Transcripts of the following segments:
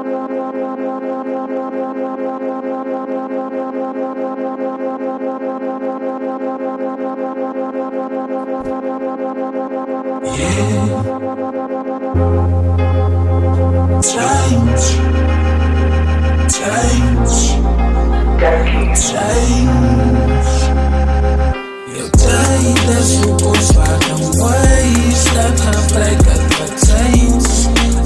Je tijd is zo kostbaar, dan waste dat gebrek het vertijns.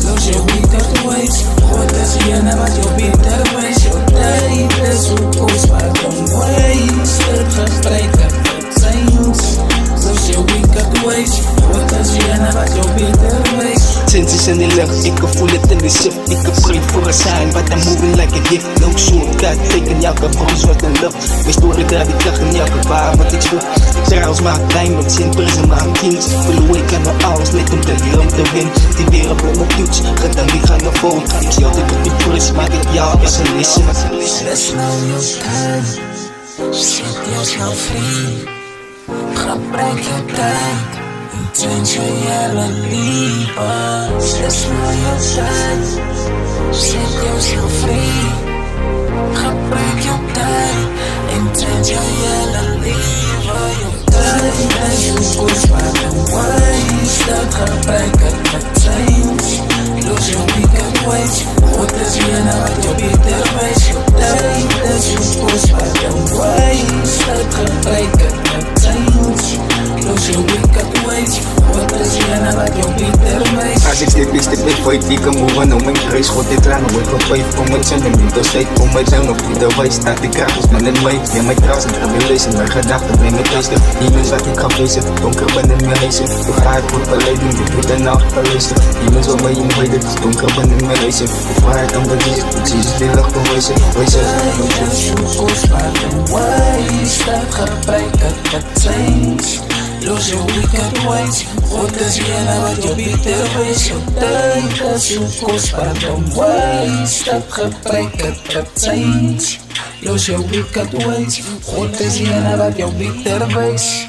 Los je weekend waste, God is hier en wat je beter wees. Je tijd is zo kostbaar, dan waste het gebrek het vertijns. Los je weekend waste, God is hier en wat je beter wees. Senses in the lucht, ik kan voel het in de shift. Ik kan pray for a sign, but I'm moving like a gift. No shortcut, teken elke bros wat een lucht. Mijn story draait die kracht in elke waar wat ik zoek. Trials maakt diamonds, in prison maakt kings. Verloor ik aan mijn alles, net om de wereld te winnen. Die wereld met mijn toets, gedank die gaan naar voren. Ik zie altijd op die push, maak ik jou als een lesson. Let's know your time, set yourself free. Gebruik je tijd. Intentionele liefde. Let's know your time, set yourself free. Gebruik je tijd. Intentionele liefde. Je tijd is zo kostbaar en waste dat gebruik het vertijns. Los je weekend waste, God is hier en wat je beter wees. Je tijd is zo kostbaar en waste dat gebruik het vertijns. Los je weekend waste, God is hier en wat je beter wees. Als ik step in voor ik kan move on mijn kruis. God dit raar, word ik op voor mijn zin. En niet als tijd voor mij zijn op de wijs. Staat ik graag als man in mij. Ja, mijn trouwens en tribulation. Mijn gedachten brengen testen. Demons wat ik ga feesten. Donker ben in mijn huizen. De vrijheid wordt verleiding. Dit wordt een nacht verlezen. Demons wat mij inwijden. Donker ben in mijn huizen. De vrijheid aan bewijzen. Precies die lucht bewijzen. Wijzen. Tijd is zo kostbaar en waste dat gebruik het vertijns. Los je weekend waste, God is hier en wat je beter wees. Je tijd is zo kostbaar en waste dat gebruik het vertijns. Los je weekend waste, God is hier en wat je beter wees.